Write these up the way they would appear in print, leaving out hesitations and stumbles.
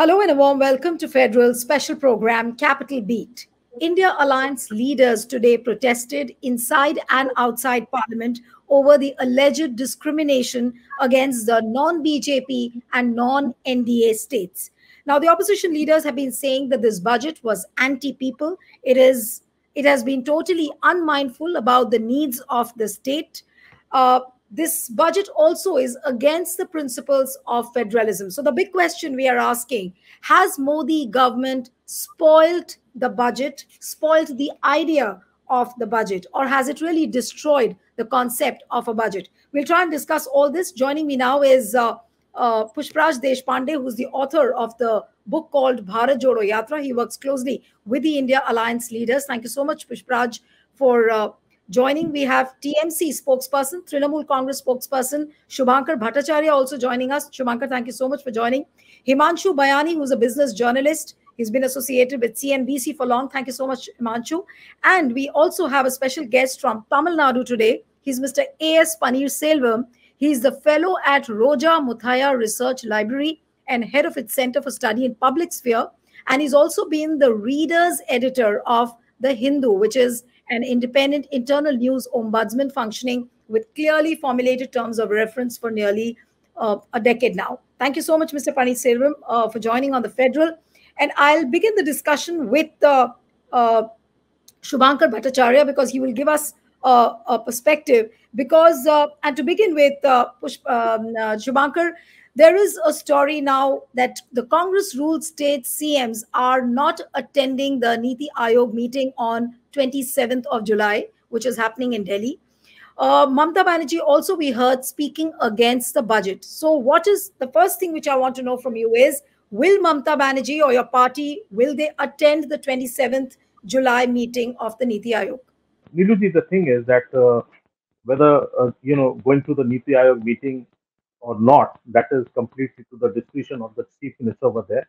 Hello and a warm welcome to Federal special program Capital Beat. India Alliance leaders today protested inside and outside Parliament over the alleged discrimination against the non-BJP and non-NDA states. Now, the opposition leaders have been saying that this budget was anti-people. It has been totally unmindful about the needs of the state. This budget also is against the principles of federalism. So the big question we are asking, has Modi government spoiled the budget, spoiled the idea of the budget, or has it really destroyed the concept of a budget? We'll try and discuss all this. Joining me now is Pushpraj Deshpande, who's the author of the book called Bharat Jodo Yatra. He works closely with the India Alliance leaders. Thank you so much, Pushpraj, for joining. We have TMC spokesperson, Trinamool Congress spokesperson, Shubhankar Bhattacharya also joining us. Shubhankar, thank you so much for joining. Himanshu Bayani, who's a business journalist. He's been associated with CNBC for long. Thank you so much, Himanshu. And we also have a special guest from Tamil Nadu today. He's Mr. A.S. Paneerselvam. He's the fellow at Roja Muthaya Research Library and head of its Center for Study in Public Sphere. And he's also been the reader's editor of The Hindu, which is an independent internal news ombudsman functioning with clearly formulated terms of reference for nearly a decade now. Thank you so much, Mr. Paneerselvam, for joining on the Federal. And I'll begin the discussion with Shubhankar Bhattacharya because he will give us a perspective. Because, and to begin with, Shubhankar, there is a story now that the Congress ruled state CMs are not attending the NITI-Aayog meeting on 27th of July, which is happening in Delhi. Mamata Banerjee also, we heard, speaking against the budget. So what is the first thing which I want to know from you is, will Mamata Banerjee or your party, will they attend the 27th July meeting of the NITI-Aayog? Niluji, the thing is that whether, going to the NITI-Aayog meeting or not, that is completely to the discretion of the chief minister over there.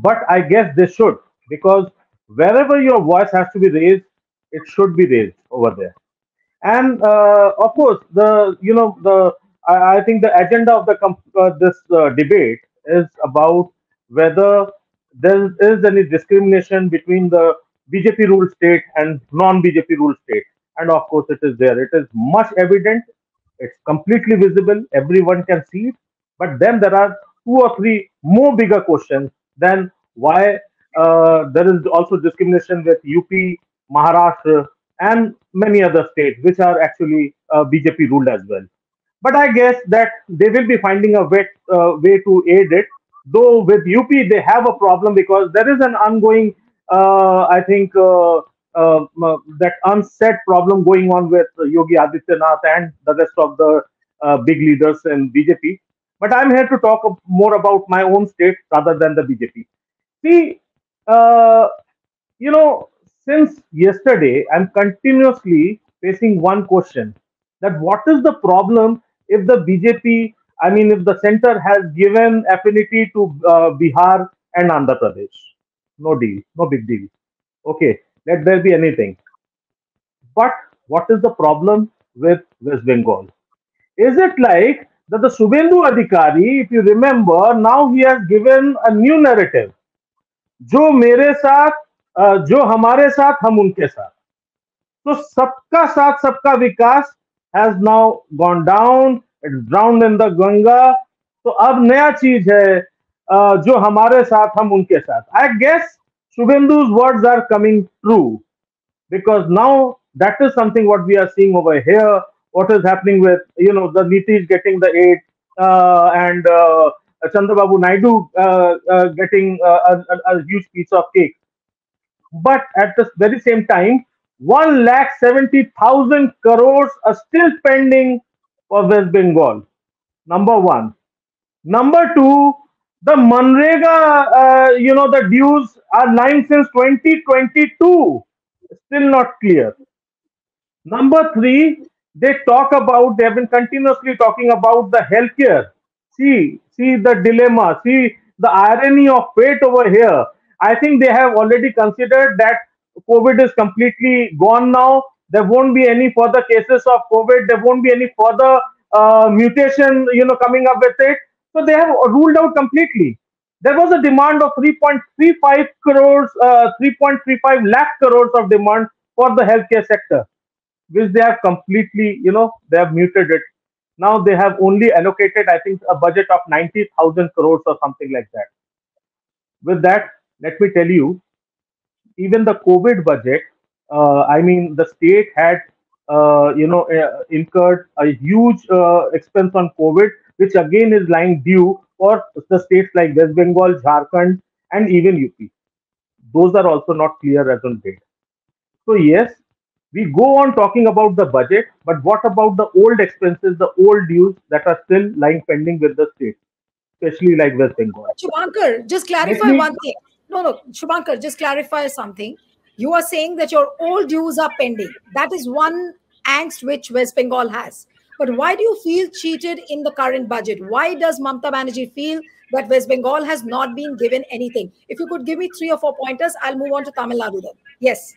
But I guess they should, because wherever your voice has to be raised, it should be raised over there. And of course, I think the agenda of this debate is about whether there is any discrimination between the BJP ruled state and non-BJP ruled state. And of course, it is there. It is much evident. It's completely visible. Everyone can see it. But then there are two or three more bigger questions than why there is also discrimination with UP, Maharashtra, and many other states, which are actually BJP ruled as well. But I guess that they will be finding a way to aid it. Though with UP, they have a problem because there is an ongoing, that unsaid problem going on with Yogi Adityanath and the rest of the big leaders in BJP. But I'm here to talk more about my own state rather than the BJP. See, since yesterday, I'm continuously facing one question, that what is the problem if the BJP, if the center has given affinity to Bihar and Andhra Pradesh? No deal, no big deal. Okay, let there be anything. But what is the problem with West Bengal? Is it like that the Subhendu Adhikari, if you remember, now he has given a new narrative. जो मेरे साथ जो हमारे साथ हम उनके साथ, तो सबका साथ सबका विकास has now gone down, it's drowned in the Ganga. तो अब नया चीज है जो हमारे साथ हम उनके साथ. I guess Subhendu's words are coming true, because now that is something what we are seeing over here. What is happening with the Niti is getting the aid and Chandrababu Naidu getting a huge piece of cake. But at the very same time, 1,70,000 crores are still pending for West Bengal. Number one. Number two, the Manrega, the dues are lying since 2022. Still not clear. Number three, they have been continuously talking about the healthcare. See the dilemma, see the irony of fate over here. I think they have already considered that COVID is completely gone now. There won't be any further cases of COVID. There won't be any further mutation, coming up with it. So they have ruled out completely. There was a demand of 3.35 crores, 3.35 lakh crores of demand for the healthcare sector, which they have completely, they have muted it. Now they have only allocated, I think, a budget of 90,000 crores or something like that. With that, let me tell you, even the COVID budget, I mean, the state had, incurred a huge expense on COVID, which again is lying due for the states like West Bengal, Jharkhand, and even UP. Those are also not clear as on date. So yes, we go on talking about the budget, but what about the old expenses, the old dues that are still lying pending with the state, especially like West Bengal? Shubhankar, just Let clarify me, one thing. No, Shubhankar, just clarify something. You are saying that your old dues are pending. That is one angst which West Bengal has. But why do you feel cheated in the current budget? Why does Mamata Banerjee feel that West Bengal has not been given anything? If you could give me 3 or 4 pointers, I'll move on to Tamil Nadu then. Yes.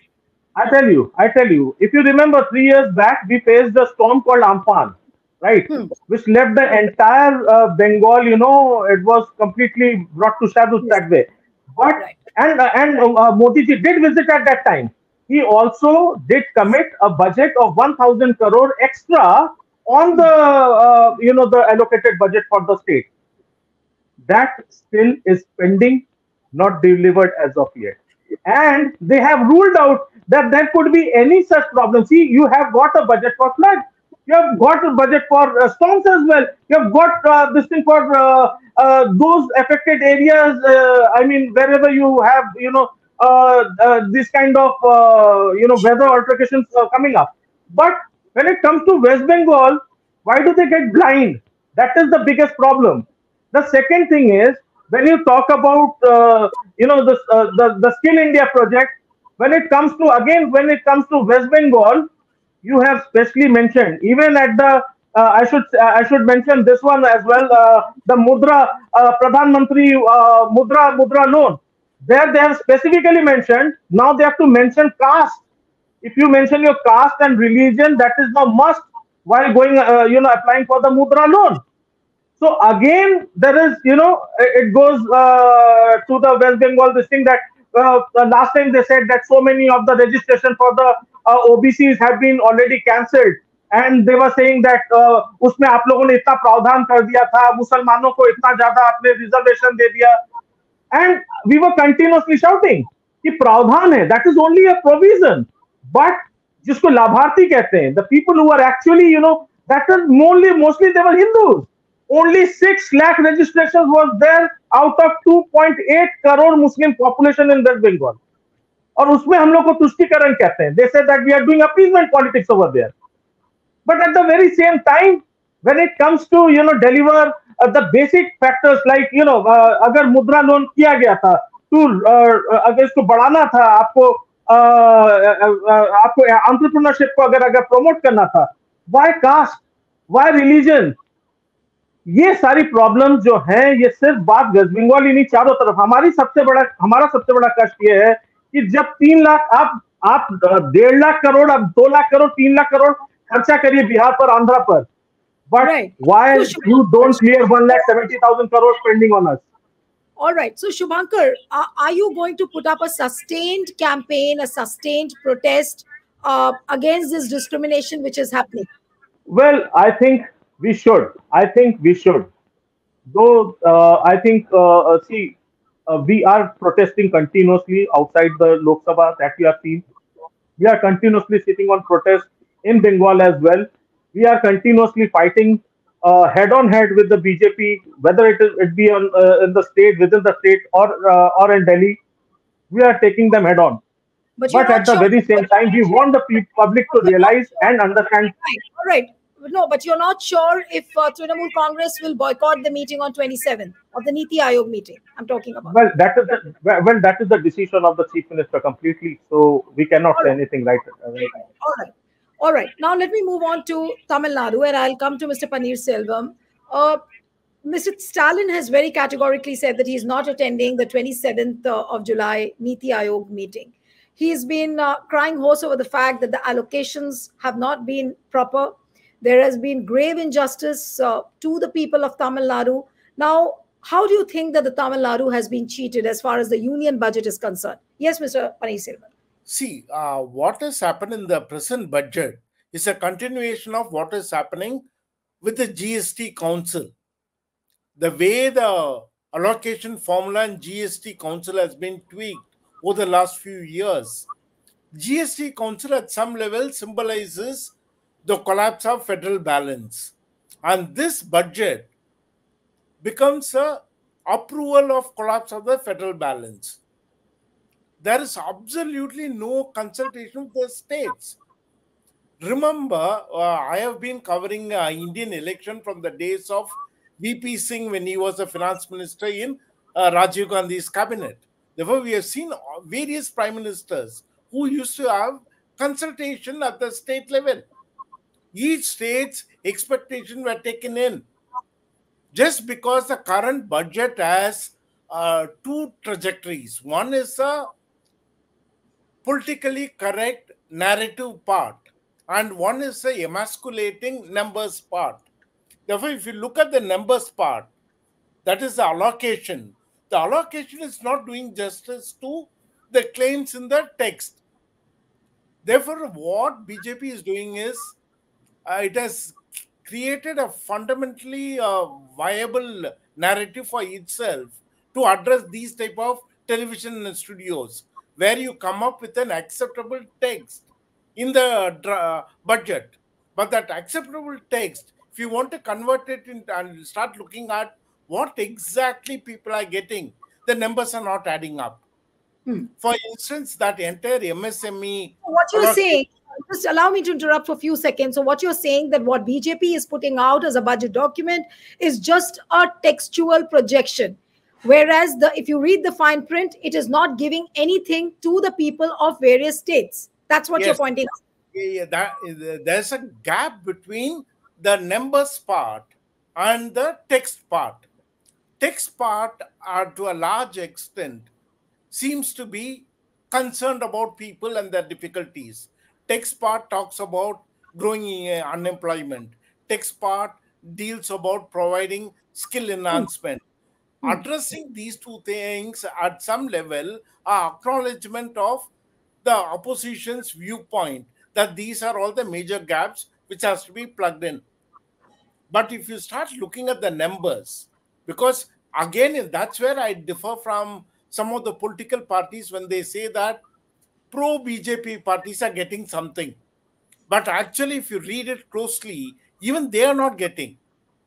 I tell you, if you remember 3 years back, we faced a storm called Amphan, right? Hmm. Which left the entire Bengal, it was completely brought to shadows Yes. that way. But, Right. and Modi ji did visit at that time. He also did commit a budget of 1,000 crore extra on the, the allocated budget for the state. That still is pending, not delivered as of yet. And they have ruled out that there could be any such problem. See, you have got a budget for flood. You have got a budget for storms as well. You have got this thing for those affected areas. I mean, wherever you have, this kind of, weather altercations coming up. But when it comes to West Bengal, why do they get blind? That is the biggest problem. The second thing is, when you talk about the Skill India project, when it comes to West Bengal, you have specially mentioned, even at the I should mention this one as well, the Mudra Pradhan Mantri Mudra loan. There they have specifically mentioned. Now they have to mention caste. If you mention your caste and religion, that is now must while going applying for the Mudra loan. So again, there is, it goes to the West Bengal, this thing that last time they said that so many of the registration for the OBCs have been already cancelled. And they were saying that उसमें आप लोगों ने इतना प्रावधान कर दिया था, मुसलमानों को इतना ज्यादा आपने रिजर्वेशन दे दिया. And we were continuously shouting कि प्रावधान है, that is only a provision. But जिसको लाभार्थी कहते हैं, the people who are actually, that are mostly they were Hindus. Only 6 lakh registrations was there out of 2.8 crore Muslim population in West Bengal. और उसमें हम लोग को तुष्टिकरण कहते हैं. They said that we are doing appeasement politics over there. But at the very same time, when it comes to deliver the basic factors like अगर मुद्रा लोन किया गया था, तो अगर इसको बढ़ाना था, आपको एंटरप्रेन्योरशिप को अगर प्रमोट करना था, why caste, why religion? ये सारी प्रॉब्लम जो हैं, ये सिर्फ बात वेस्ट बंगाल ही नहीं, चारों तरफ. हमारा सबसे बड़ा कष्ट ये है कि जब 3 लाख आप 1.5 लाख करोड़, अब 2 लाख करोड़, 3 लाख करोड़ खर्चा करिए बिहार पर, आंध्रा पर, but why you don't clear 1,70,000 crore spending on us? All right. So Shubhankar, are you going to put up a sustained campaign, a sustained protest against this discrimination which is happening? Well, I think we should. Though I think, we are protesting continuously outside the Lok Sabha that we have seen. We are continuously sitting on protest in Bengal as well. We are continuously fighting head on head with the BJP, whether it be on in the state, within the state, or in Delhi. We are taking them head on. But at the very same time, we want the public to realize and understand. All right. No, but you're not sure if Trinamool Congress will boycott the meeting on 27th of the NITI-Aayog meeting I'm talking about. Well, that is the decision of the Chief Minister completely. So we cannot say anything right. All right. Now let me move on to Tamil Nadu, and I'll come to Mr. Paneerselvam. Mr. Stalin has very categorically said that he's not attending the 27th of July NITI-Aayog meeting. He's been crying hoarse over the fact that the allocations have not been proper. There has been grave injustice to the people of Tamil Nadu. Now, how do you think that the Tamil Nadu has been cheated as far as the union budget is concerned? Yes, Mr. Paneerselvan. See, what has happened in the present budget is a continuation of what is happening with the GST Council. The way the allocation formula and GST Council has been tweaked over the last few years, GST Council at some level symbolizes the collapse of federal balance. And this budget becomes a approval of collapse of the federal balance. There is absolutely no consultation with the states. Remember, I have been covering Indian election from the days of VP Singh when he was the finance minister in Rajiv Gandhi's cabinet. Therefore, we have seen various prime ministers who used to have consultation at the state level. Each state's expectations were taken in. Just because the current budget has two trajectories. One is a politically correct narrative part, and one is the emasculating numbers part. Therefore, if you look at the numbers part, that is the allocation. The allocation is not doing justice to the claims in the text. Therefore, what BJP is doing is it has created a fundamentally viable narrative for itself to address these type of television studios, where you come up with an acceptable text in the budget. But that acceptable text, if you want to convert it and start looking at what exactly people are getting, the numbers are not adding up. For instance, that entire MSME... What you're saying, just allow me to interrupt for a few seconds. So what you're saying that what BJP is putting out as a budget document is just a textual projection. Whereas if you read the fine print, it is not giving anything to the people of various states. That's what you're pointing out. There's a gap between the numbers part and the text part. Text part, to a large extent, seems to be concerned about people and their difficulties. Text part talks about growing unemployment. Text part deals about providing skill enhancement. Addressing these two things at some level are acknowledgement of the opposition's viewpoint that these are all the major gaps which has to be plugged in. But if you start looking at the numbers, because again, that's where I differ from some of the political parties when they say that pro-BJP parties are getting something. But actually, if you read it closely, even they are not getting.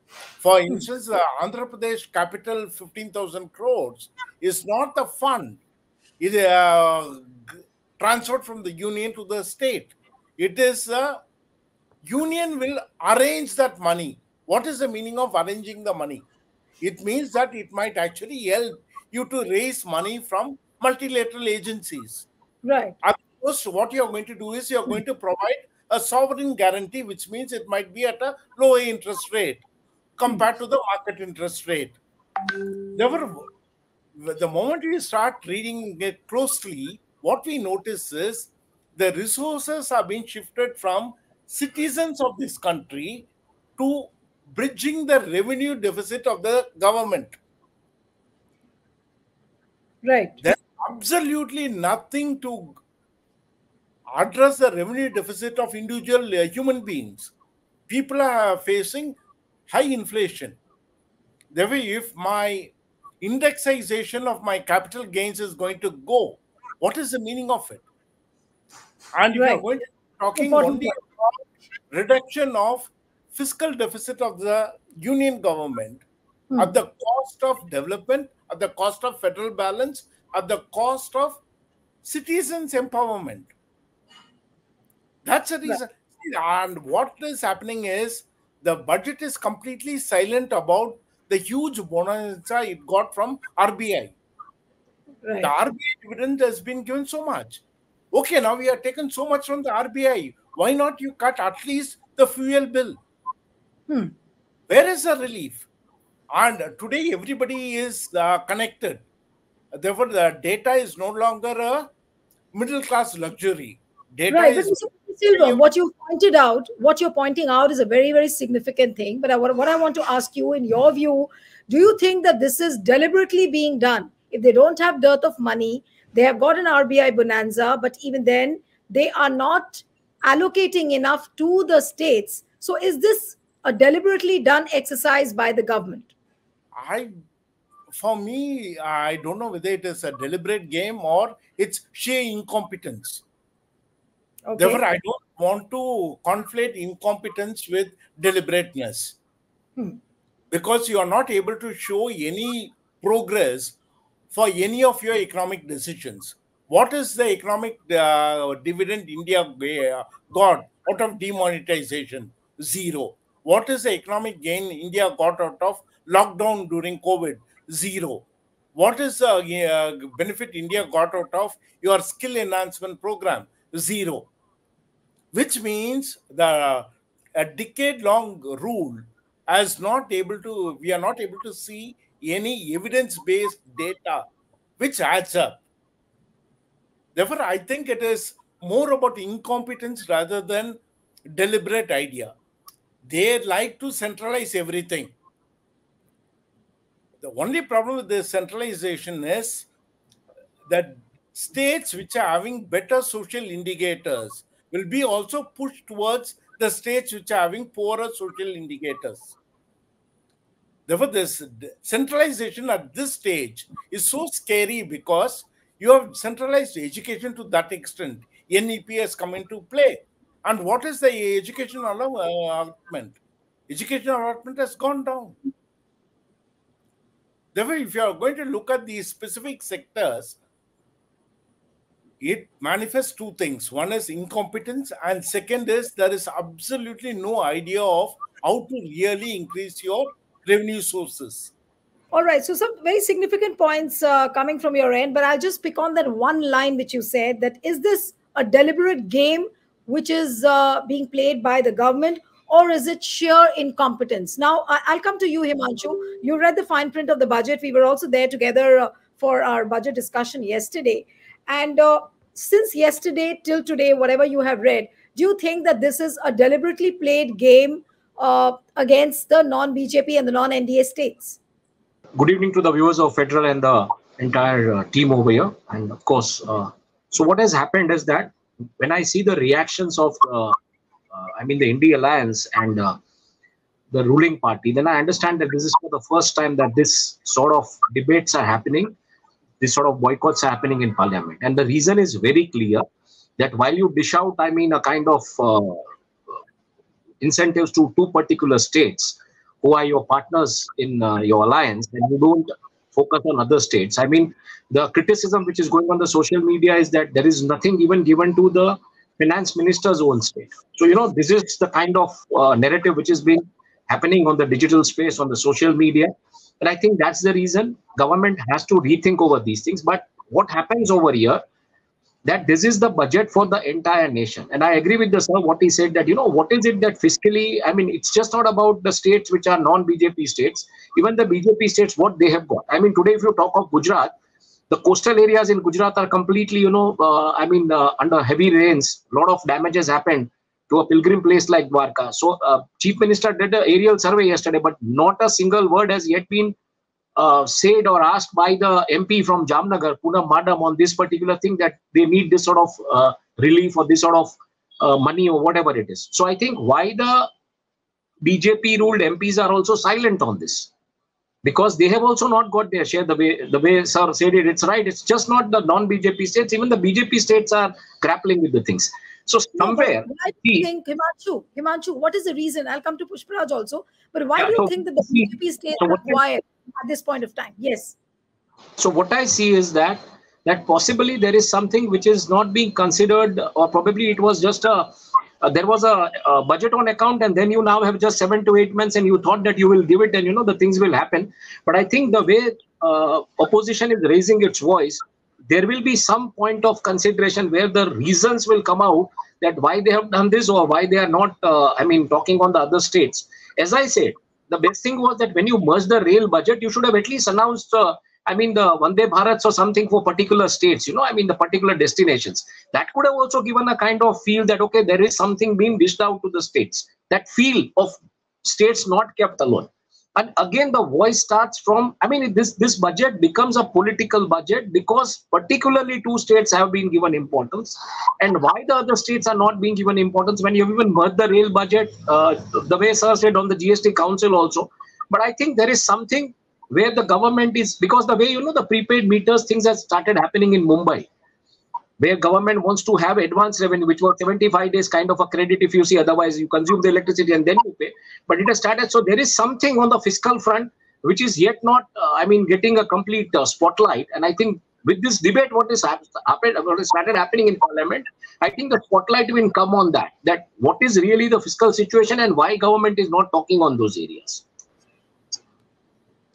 For instance, the Andhra Pradesh capital 15,000 crores is not the fund. It is transferred from the union to the state. It is union will arrange that money. What is the meaning of arranging the money? It means that it might actually help you to raise money from multilateral agencies. Right. At first, what you're going to do is you're going to provide a sovereign guarantee, which means it might be at a lower interest rate compared to the market interest rate. Therefore, the moment you start reading it closely, what we notice is the resources are being shifted from citizens of this country to bridging the revenue deficit of the government. Right. There's absolutely nothing to address the revenue deficit of individual human beings. People are facing high inflation. Therefore, if my indexation of my capital gains is going to go, what is the meaning of it? And if you're going to be talking only about reduction of fiscal deficit of the union government at the cost of development, at the cost of federal balance, at the cost of citizens' empowerment. That's the reason. And what is happening is the budget is completely silent about the huge bonanza it got from RBI. Right. The RBI dividend has been given so much. Okay, now we have taken so much from the RBI. Why not you cut at least the fuel bill? Where is the relief? And today everybody is connected. Therefore, the data is no longer a middle class luxury. Data Right. is... Silver, what you're pointing out is a very, very significant thing. But what I want to ask you, in your view, do you think that this is deliberately being done? If they don't have dearth of money, they have got an RBI bonanza, but even then, they are not allocating enough to the states. So is this a deliberately done exercise by the government? For me, I don't know whether it is a deliberate game or it's sheer incompetence. Okay. Therefore, I don't want to conflate incompetence with deliberateness. Because you are not able to show any progress for any of your economic decisions. What is the economic dividend India got out of demonetization? Zero. What is the economic gain India got out of lockdown during COVID? Zero. What is the benefit India got out of your skill enhancement program? Zero. Which means a decade-long rule we are not able to see any evidence-based data which adds up. Therefore, I think it is more about incompetence rather than deliberate idea. They like to centralize everything. The only problem with this centralization is that states which are having better social indicators will be also pushed towards the states which are having poorer social indicators. Therefore, this centralization at this stage is so scary because you have centralized education to that extent. NEP has come into play. And what is the education allotment? Education allotment has gone down. Therefore, if you are going to look at these specific sectors, it manifests two things. One is incompetence, and second is there is absolutely no idea of how to really increase your revenue sources. All right. So some very significant points coming from your end, but I'll just pick on that one line which you said, that is this a deliberate game which is being played by the government, or is it sheer incompetence? Now, I'll come to you, Himanshu. You read the fine print of the budget. We were also there together for our budget discussion yesterday. And since yesterday till today, whatever you have read, do you think that this is a deliberately played game against the non-BJP and the non-NDA states? Good evening to the viewers of Federal and the entire team over here. And of course, so what has happened is that when I see the reactions of, the India Alliance and the ruling party, then I understand that this is for the first time that this sort of debates are happening, this sort of boycotts are happening in Parliament. And the reason is very clear, that while you dish out, a kind of incentives to two particular states who are your partners in your alliance, and you don't focus on other states. The criticism which is going on the social media is that there is nothing even given to the finance minister's own state. So, this is the kind of narrative which is being happening on the digital space, on the social media. And I think that's the reason government has to rethink over these things. But what happens over here, that this is the budget for the entire nation. And I agree with the sir, what he said, that, what is it that fiscally, it's just not about the states which are non-BJP states, even the BJP states, what they have got. Today, if you talk of Gujarat, the coastal areas in Gujarat are completely, under heavy rains. A lot of damage has happened to a pilgrim place like Dwarka. So, Chief Minister did an aerial survey yesterday, but not a single word has yet been said or asked by the MP from Jamnagar, Poonam Madam, on this particular thing, that they need this sort of relief or this sort of money or whatever it is. So I think why the BJP ruled MPs are also silent on this, because they have also not got their share. The way sir said it, it's right. It's just not the non-BJP states. Even the BJP states are grappling with the things. So somewhere, I think, Himanshu, what is the reason? I'll come to Pushparaj also. But why do you think that the BJP states are quiet at this point of time? Yes. So what I see is that possibly there is something which is not being considered, or probably it was just there was a budget on account, and then you now have just 7 to 8 months, and you thought that you will give it, and the things will happen. But I think the way opposition is raising its voice, there will be some point of consideration where the reasons will come out, that why they have done this or why they are not, talking on the other states. As I said, the best thing was that when you merged the rail budget, you should have at least announced, I mean, the Vande Bharats or something for particular states, I mean, the particular destinations. That could have also given a kind of feel that, okay, there is something being dished out to the states. That feel of states not kept alone. And again, the voice starts from, I mean, this budget becomes a political budget because particularly two states have been given importance. And why the other states are not being given importance when you've even merged the rail budget, the way Sir said on the GST Council also. But I think there is something where the government is, because the way, the prepaid meters, things have started happening in Mumbai, where government wants to have advance revenue, which was 75 days kind of a credit if you see, otherwise you consume the electricity and then you pay. But it has started, so there is something on the fiscal front which is yet not, I mean, getting a complete spotlight. And I think with this debate, what is started happening in Parliament, I think the spotlight will come on that what is really the fiscal situation and why government is not talking on those areas.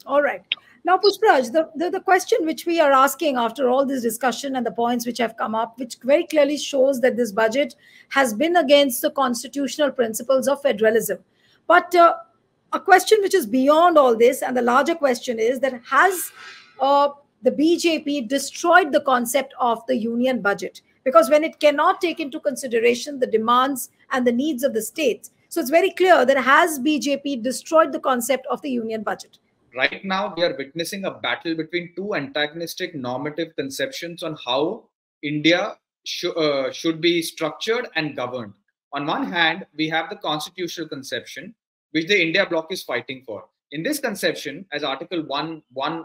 All right. Now, Pushpraj, the question which we are asking after all this discussion and the points which have come up, which very clearly shows that this budget has been against the constitutional principles of federalism. But a question which is beyond all this, and the larger question is that has the BJP destroyed the concept of the union budget? Because when it cannot take into consideration the demands and the needs of the states, so it's very clear that has BJP destroyed the concept of the union budget? Right now, we are witnessing a battle between two antagonistic normative conceptions on how India should be structured and governed. On one hand, we have the constitutional conception, which the India bloc is fighting for. In this conception, as Article 1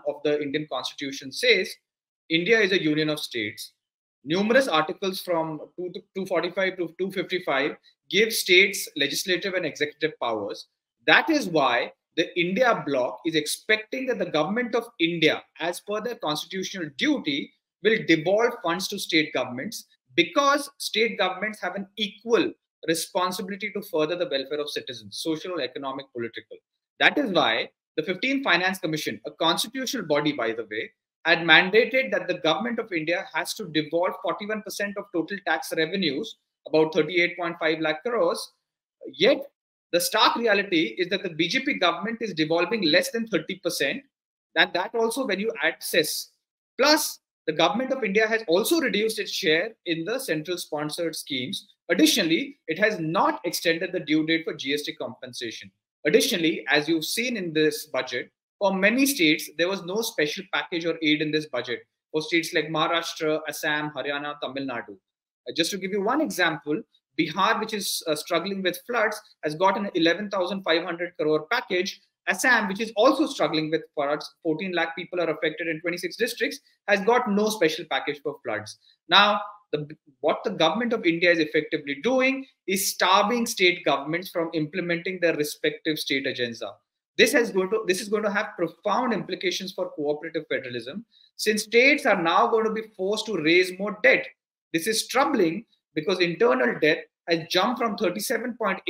of the Indian Constitution says, India is a union of states. Numerous articles from 245 to 255 give states legislative and executive powers. That is why the India bloc is expecting that the government of India, as per their constitutional duty, will devolve funds to state governments because state governments have an equal responsibility to further the welfare of citizens, social, economic, political. That is why the 15th Finance Commission, a constitutional body, by the way, had mandated that the government of India has to devolve 41% of total tax revenues, about 38.5 lakh crores. Yet, the stark reality is that the BJP government is devolving less than 30%, and that also when you add cess. Plus, the government of India has also reduced its share in the central sponsored schemes. Additionally, it has not extended the due date for GST compensation. Additionally, as you've seen in this budget, for many states, there was no special package or aid in this budget for states like Maharashtra, Assam, Haryana, Tamil Nadu. Just to give you one example, Bihar, which is struggling with floods, has got an 11,500 crore package. Assam, which is also struggling with floods, 14 lakh people are affected in 26 districts, has got no special package for floods. Now, what the government of India is effectively doing is starving state governments from implementing their respective state agenda. This is going to have profound implications for cooperative federalism, since states are now going to be forced to raise more debt. This is troubling because internal debt has jumped from 37.8%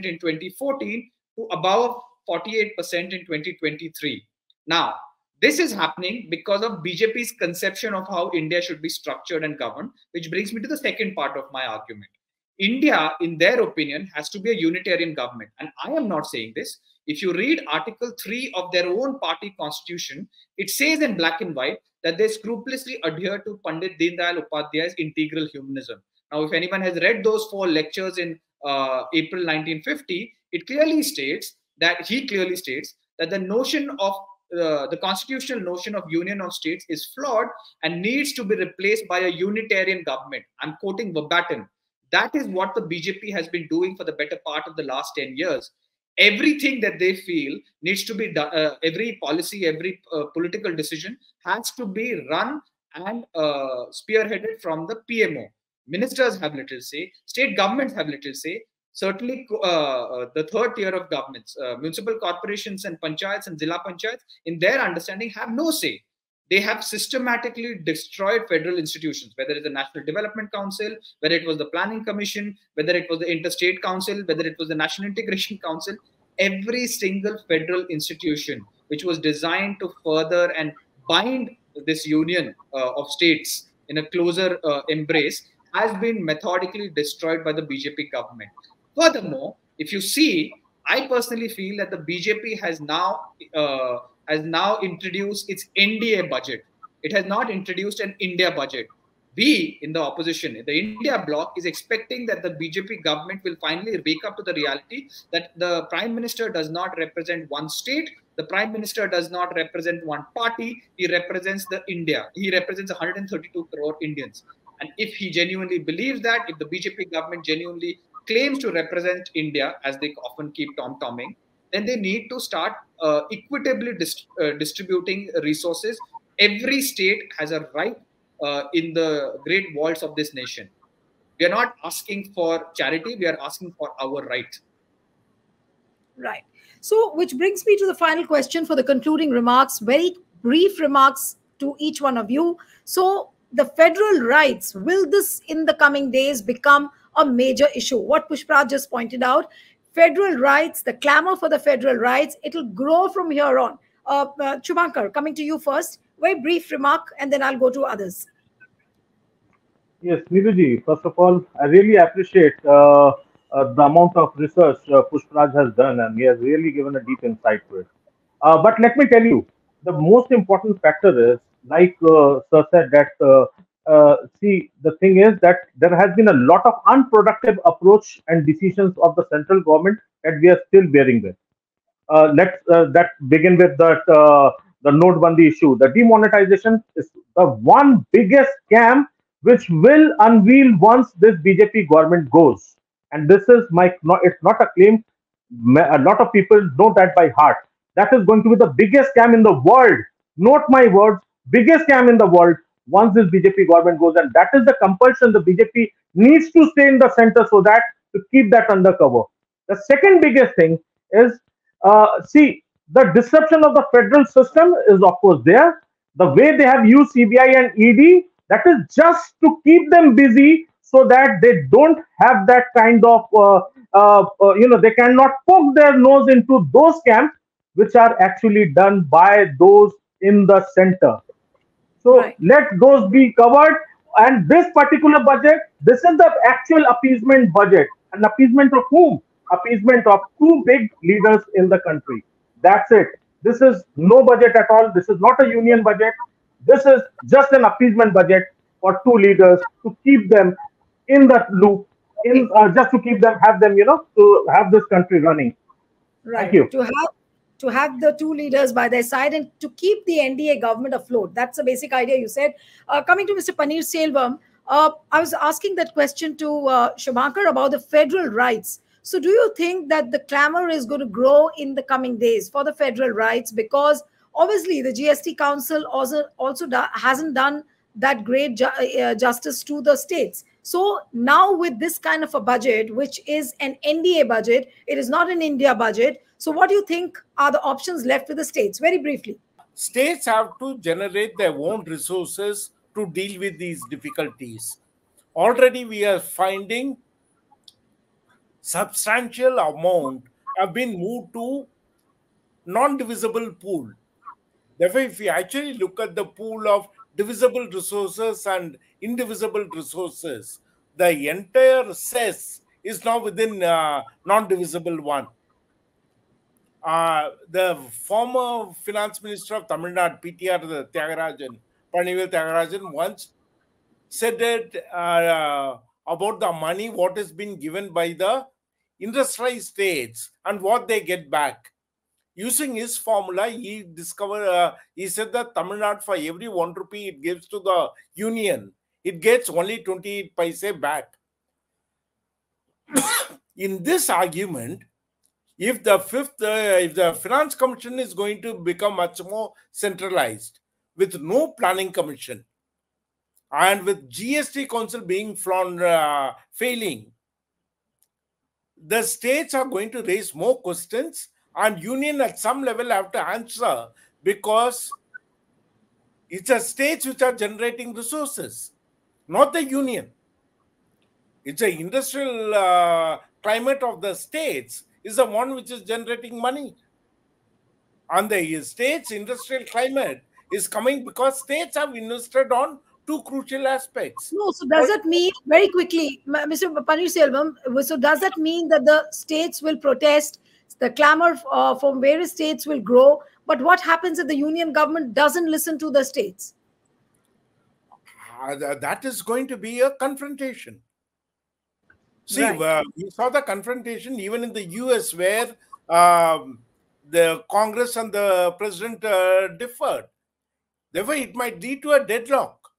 in 2014 to above 48% in 2023. Now, this is happening because of BJP's conception of how India should be structured and governed, which brings me to the second part of my argument. India, in their opinion, has to be a unitarian government. And I am not saying this. If you read Article 3 of their own party constitution, it says in black and white that they scrupulously adhere to Pandit Deendayal Upadhyay's integral humanism. Now, if anyone has read those 4 lectures in April 1950, he clearly states that the notion of the constitutional notion of union of states is flawed and needs to be replaced by a unitarian government. I'm quoting verbatim. That is what the BJP has been doing for the better part of the last 10 years. Everything that they feel needs to be done, every policy, every political decision has to be run and spearheaded from the PMO. Ministers have little say, state governments have little say. Certainly, the third tier of governments, municipal corporations and panchayats and zilla panchayats, in their understanding, have no say. They have systematically destroyed federal institutions, whether it's the National Development Council, whether it was the Planning Commission, whether it was the Interstate Council, whether it was the National Integration Council. Every single federal institution which was designed to further and bind this union of states in a closer embrace has been methodically destroyed by the BJP government. Furthermore, if you see, I personally feel that the BJP has now has now introduced its NDA budget. It has not introduced an India budget. We in the opposition, the India bloc, is expecting that the BJP government will finally wake up to the reality that the Prime Minister does not represent one state. The Prime Minister does not represent one party. He represents the India. He represents 132 crore Indians. And if he genuinely believes that, if the BJP government genuinely claims to represent India, as they often keep tom-tomming, then they need to start equitably distributing resources. Every state has a right in the great vaults of this nation. We are not asking for charity, we are asking for our right. Right. So, which brings me to the final question for the concluding remarks, very brief remarks to each one of you. So, the federal rights, will this in the coming days become a major issue? What Pushpraj just pointed out, federal rights, the clamor for the federal rights, it will grow from here on. Shubhankar, coming to you first, very brief remark, and then I'll go to others. Yes, Neeruji, first of all, I really appreciate the amount of research Pushpraj has done, and he has really given a deep insight to it. But let me tell you, the most important factor is, like Sir said, that see, the thing is that there has been a lot of unproductive approach and decisions of the central government that we are still bearing with. Let's that begin with that the Notebandi issue. The demonetization is the one biggest scam which will unveil once this BJP government goes. And this is it's not a claim. A lot of people know that by heart. That is going to be the biggest scam in the world. Note my words, biggest scam in the world once this BJP government goes. And that is the compulsion. The BJP needs to stay in the center so that to keep that under cover. The second biggest thing is, see, the disruption of the federal system is of course there. The way they have used CBI and ED, that is just to keep them busy so that they don't have that kind of, they cannot poke their nose into those scams which are actually done by those in the center. So Right. let those be covered. And this particular budget, this is the actual appeasement budget. An appeasement of whom? Appeasement of two big leaders in the country. That's it. This is no budget at all. This is not a union budget. This is just an appeasement budget for two leaders to keep them in that loop, just to keep them, have them, to have this country running. Right. Thank you. To have the two leaders by their side and to keep the NDA government afloat. That's the basic idea you said. Coming to Mr. Paneerselvam, I was asking that question to Shubhankar about the federal rights. So do you think that the clamor is going to grow in the coming days for the federal rights? Because obviously the GST Council also hasn't done that great justice to the states. So now with this kind of a budget, which is an NDA budget, it is not an India budget. So what do you think are the options left with the states? Very briefly. States have to generate their own resources to deal with these difficulties. Already we are finding substantial amount have been moved to non-divisible pool. Therefore, if we actually look at the pool of divisible resources and indivisible resources, the entire cess is now within non-divisible one. The former finance minister of Tamil Nadu, PTR Tyagarajan, Panivel Tyagarajan, once said it about the money, what has been given by the industrialized states and what they get back. Using his formula, he discovered, he said that Tamil Nadu, for every 1 rupee it gives to the union, it gets only 28 paise back. In this argument, if the Finance Commission is going to become much more centralized with no planning commission and with GST Council being failing, the states are going to raise more questions and union at some level have to answer, because it's the states which are generating resources, not the union. It's an industrial climate of the states is the one which is generating money. And the states' industrial climate is coming because states have invested on two crucial aspects. No, so does that mean, very quickly, Mr. Paneerselvam, so does that mean that the states will protest The clamor from various states will grow. But what happens if the union government doesn't listen to the states? That is going to be a confrontation. See, Right. we saw the confrontation even in the US, where the Congress and the president differed. Therefore, it might lead to a deadlock.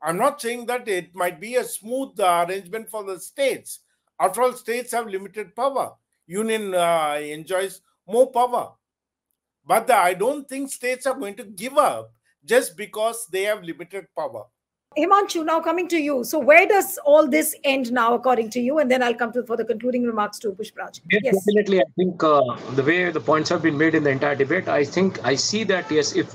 I'm not saying that it might be a smooth arrangement for the states. After all, states have limited power. Union enjoys more power. But I don't think states are going to give up just because they have limited power. Himanshu, now coming to you. So where does all this end now, according to you? And then I'll come to for the concluding remarks to Pushpraj. Yes, Yes. definitely. I think the way the points have been made in the entire debate, I think I see that, yes, if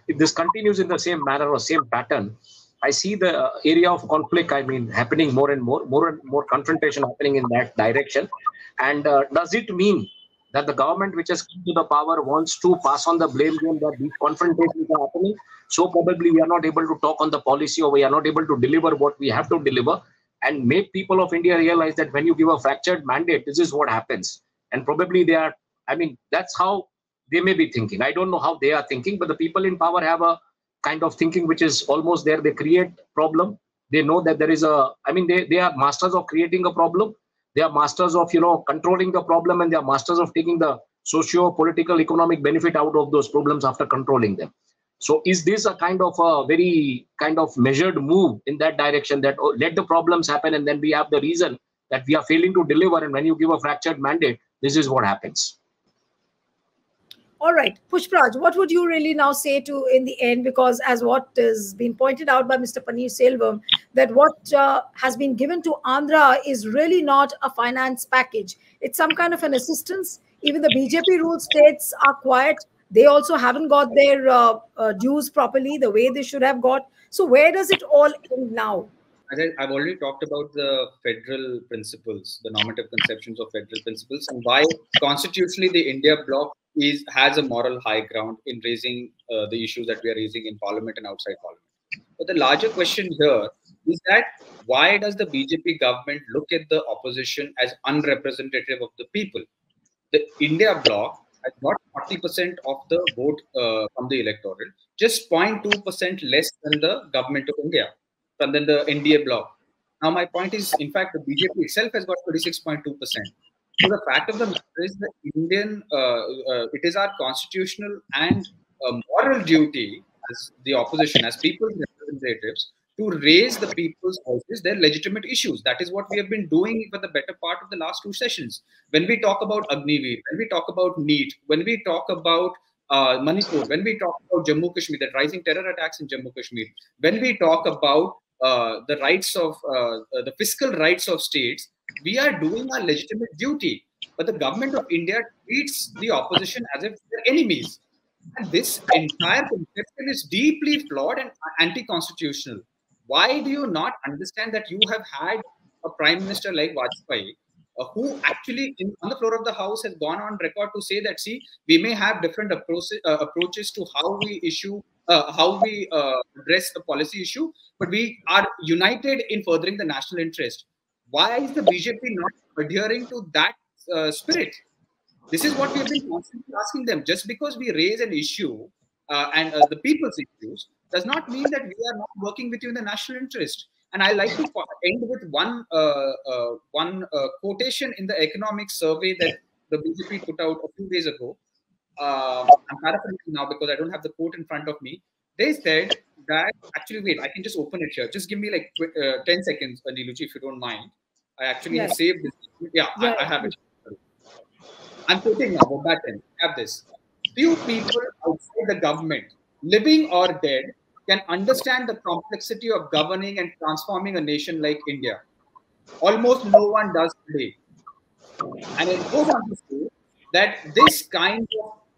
this continues in the same manner or same pattern, I see the area of conflict, I mean, happening more and more confrontation happening in that direction. And does it mean that the government which has come to the power wants to pass on the blame game that these confrontations are happening? So probably we are not able to talk on the policy, or we are not able to deliver what we have to deliver, and make people of India realize that when you give a fractured mandate, this is what happens. And probably they are, I mean, that's how they may be thinking. I don't know how they are thinking, but the people in power have a kind of thinking which is almost there. They create problem. They know that there is they are masters of creating a problem. They are masters of, controlling the problem, and they are masters of taking the socio-political, economic benefit out of those problems after controlling them. So is this a kind of a very kind of measured move in that direction, that let the problems happen and then we have the reason that we are failing to deliver, and when you give a fractured mandate, this is what happens. All right, Pushpraj, what would you really now say to in the end? Because as what is being pointed out by Mr. Paneer Selvam, that what has been given to Andhra is really not a finance package. It's some kind of an assistance. Even the BJP ruled states are quiet. They also haven't got their dues properly the way they should have got. So where does it all end now? I've already talked about the federal principles, the normative conceptions of federal principles, and why constitutionally the India bloc has a moral high ground in raising the issues that we are raising in Parliament and outside Parliament. But the larger question here is that why does the BJP government look at the opposition as unrepresentative of the people? The India bloc has got 40% of the vote from the electoral, just 0.2% less than the government of India, than the NDA bloc. Now, my point is, in fact, the BJP itself has got 26.2%. So the fact of the matter is the it is our constitutional and moral duty as the opposition, as people's representatives, to raise the people's voices, their legitimate issues. That is what we have been doing for the better part of the last two sessions. When we talk about Agniveer, when we talk about NEET, when we talk about Manipur, when we talk about Jammu Kashmir, the rising terror attacks in Jammu Kashmir, when we talk about the rights of the fiscal rights of states, we are doing our legitimate duty. But the government of India treats the opposition as if they're enemies. And this entire conception is deeply flawed and anti-constitutional. Why do you not understand that you have had a prime minister like Vajpayee, who actually on the floor of the House has gone on record to say that, see, we may have different approaches to how we address a policy issue, but we are united in furthering the national interest. Why is the BJP not adhering to that spirit? This is what we have been constantly asking them. Just because we raise an issue and the people's issues does not mean that we are not working with you in the national interest. And I like to end with one quotation in the economic survey that the BJP put out a few days ago. I'm paraphrasing now because I don't have the quote in front of me. They said that, actually, wait, I can just open it here. Just give me like 10 seconds, Niluji, if you don't mind. I actually have saved this. Yeah, I have it. I'm quoting now, verbatim. Have this. Few people outside the government, living or dead, can understand the complexity of governing and transforming a nation like India. Almost no one does today. And it goes on to say that this kind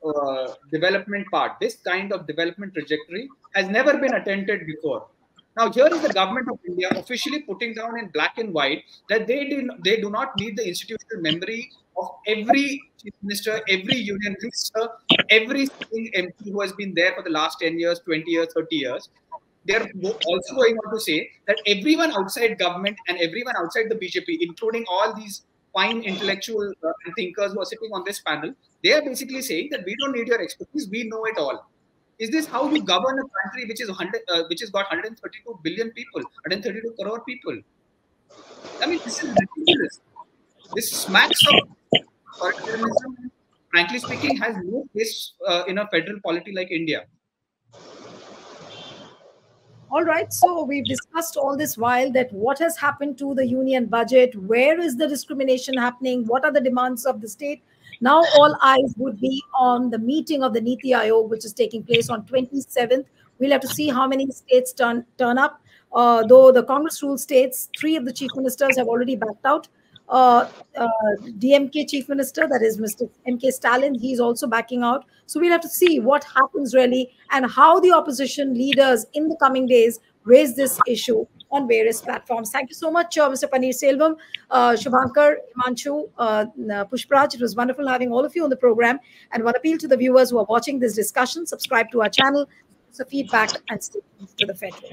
of development part, this kind of development trajectory has never been attempted before. Now, here is the government of India officially putting down in black and white that they do not need the institutional memory of every chief minister, every union minister, every MP who has been there for the last 10 years, 20 years, 30 years. They're also going on to say that everyone outside government and everyone outside the BJP, including all these fine intellectual and thinkers who are sitting on this panel, they are basically saying that we don't need your expertise, we know it all. Is this how you govern a country which is which has got 132 billion people, 132 crore people? I mean, this is ridiculous. This smacks of authoritarianism, frankly speaking, has no place in a federal polity like India. All right, so we've discussed all this while that what has happened to the union budget, where is the discrimination happening, what are the demands of the state. Now all eyes would be on the meeting of the NITI-Aayog, which is taking place on 27th. We'll have to see how many states turn up. Though the Congress rule states 3 of the chief ministers have already backed out. DMK chief minister, that is Mr. MK Stalin, he's also backing out. So we'll have to see what happens really and how the opposition leaders in the coming days raise this issue on various platforms. Thank you so much, Mr. Paneer Selvam, Shubhankar, Himanshu, Pushpraj. It was wonderful having all of you on the program. And one appeal to the viewers who are watching this discussion, subscribe to our channel, so feedback and stay tuned to the Federal.